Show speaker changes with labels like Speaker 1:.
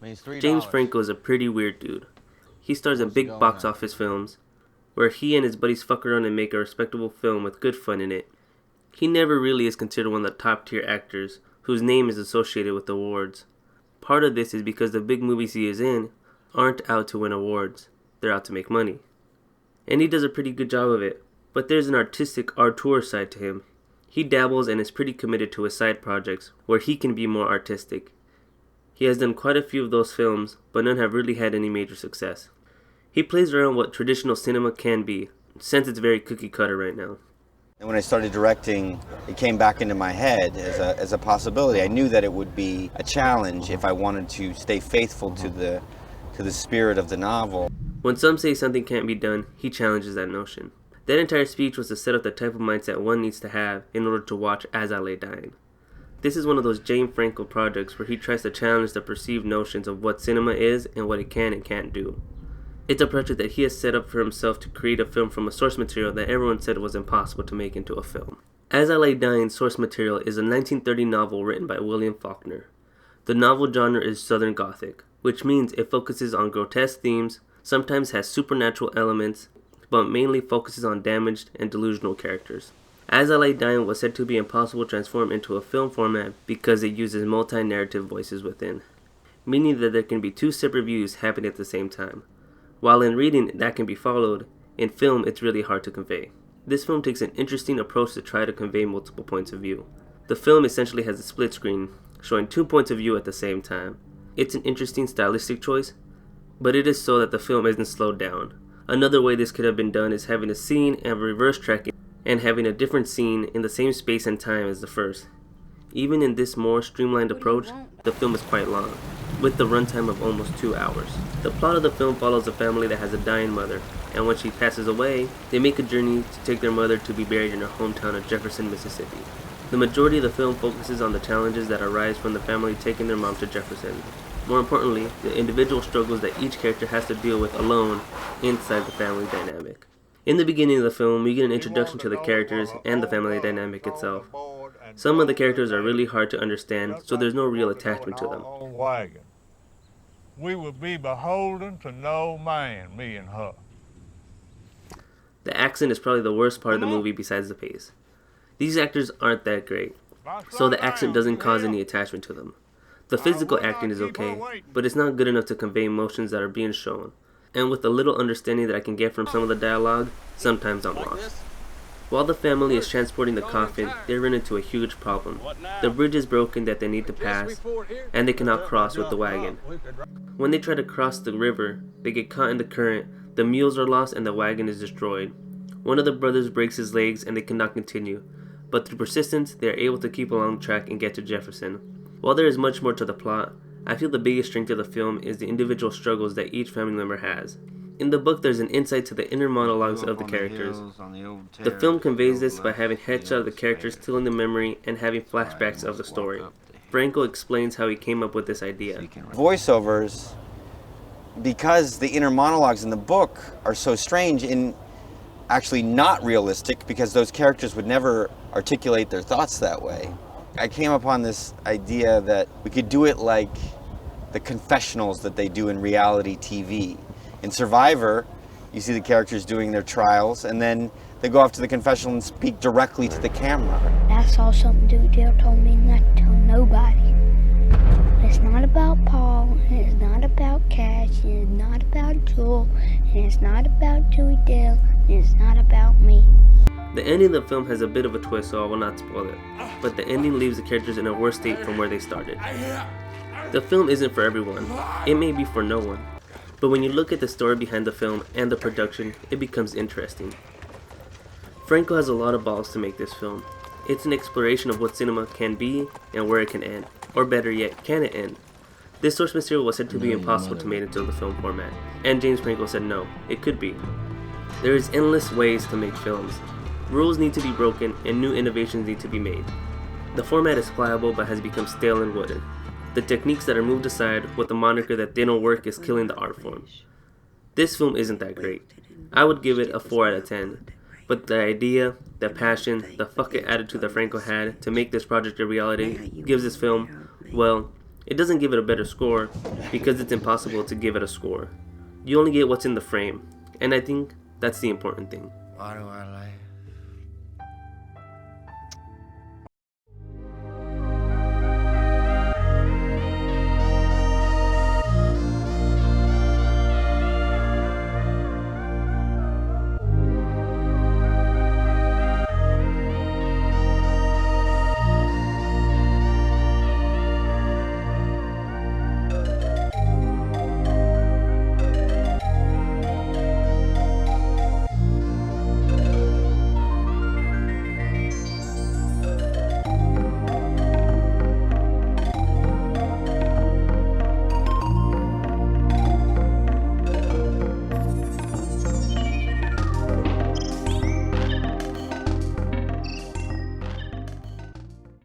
Speaker 1: Means $3.
Speaker 2: James Franco is a pretty weird dude. He stars in big box office films, where he and his buddies fuck around and make a respectable film with good fun in it. He never really is considered one of the top tier actors whose name is associated with awards. Part of this is because the big movies he is in aren't out to win awards, they're out to make money. And he does a pretty good job of it, but there's an artistic auteur side to him. He dabbles and is pretty committed to his side projects where he can be more artistic. He has done quite a few of those films, but none have really had any major success. He plays around what traditional cinema can be, since it's very cookie cutter right now.
Speaker 1: And when I started directing, it came back into my head as a possibility. I knew that it would be a challenge if I wanted to stay faithful to the spirit of the novel.
Speaker 2: When some say something can't be done, he challenges that notion. That entire speech was to set up the type of mindset one needs to have in order to watch As I Lay Dying. This is one of those James Franco projects where he tries to challenge the perceived notions of what cinema is and what it can and can't do. It's a project that he has set up for himself to create a film from a source material that everyone said was impossible to make into a film. As I Lay Dying's source material is a 1930 novel written by William Faulkner. The novel genre is Southern Gothic, which means it focuses on grotesque themes, sometimes has supernatural elements, but mainly focuses on damaged and delusional characters. As I Lay Dying was said to be impossible to transform into a film format because it uses multi-narrative voices within, meaning that there can be two separate views happening at the same time. While in reading that can be followed, in film it's really hard to convey. This film takes an interesting approach to try to convey multiple points of view. The film essentially has a split screen, showing 2 points of view at the same time. It's an interesting stylistic choice, but it is so that the film isn't slowed down. Another way this could have been done is having a scene and reverse tracking and having a different scene in the same space and time as the first. Even in this more streamlined approach, the film is quite long, with the runtime of almost 2 hours. The plot of the film follows a family that has a dying mother, and when she passes away, they make a journey to take their mother to be buried in her hometown of Jefferson, Mississippi. The majority of the film focuses on the challenges that arise from the family taking their mom to Jefferson. More importantly, the individual struggles that each character has to deal with alone inside the family dynamic. In the beginning of the film, we get an introduction to the characters and the family dynamic itself. Some of the characters are really hard to understand, so there's no real attachment to them.
Speaker 3: We will be beholden to no man, me and her.
Speaker 2: The accent is probably the worst part of the movie besides the pace. These actors aren't that great, so the accent doesn't cause any attachment to them. The physical acting is okay, but it's not good enough to convey emotions that are being shown. And with the little understanding that I can get from some of the dialogue, sometimes I'm lost. While the family is transporting the coffin, they run into a huge problem. The bridge is broken that they need to pass, and they cannot cross with the wagon. When they try to cross the river, they get caught in the current, the mules are lost, and the wagon is destroyed. One of the brothers breaks his legs and they cannot continue, but through persistence, they are able to keep along the track and get to Jefferson. While there is much more to the plot, I feel the biggest strength of the film is the individual struggles that each family member has. In the book, there's an insight to the inner monologues of the characters. The film conveys this by having headshots of the characters still in the memory and having flashbacks of the story. Franco explains how he came up with this idea.
Speaker 1: Voiceovers, because the inner monologues in the book are so strange and actually not realistic because those characters would never articulate their thoughts that way. I came upon this idea that we could do it like the confessionals that they do in reality TV. In Survivor, you see the characters doing their trials, and then they go off to the confessional and speak directly to the camera.
Speaker 4: I saw something Dale told me not to tell nobody. It's not about Paul, and it's not about Cash, and it's not about Joel, and it's not about Joey Dale, and it's not about me.
Speaker 2: The ending of the film has a bit of a twist, so I will not spoil it, but the ending leaves the characters in a worse state from where they started. The film isn't for everyone. It may be for no one. But when you look at the story behind the film and the production, it becomes interesting. Franco has a lot of balls to make this film. It's an exploration of what cinema can be and where it can end. Or better yet, can it end? This source material was said to be impossible to make into the film format, and James Franco said no, it could be. There is endless ways to make films. Rules need to be broken and new innovations need to be made. The format is pliable but has become stale and wooden. The techniques that are moved aside with the moniker that they don't work is killing the art form. This film isn't that great. I would give it a 4 out of 10. But the idea, the passion, the fuck it attitude that Franco had to make this project a reality gives this film, well, It doesn't give it a better score because it's impossible to give it a score. You only get what's in the frame, and I think that's the important thing.
Speaker 5: Why do I lie?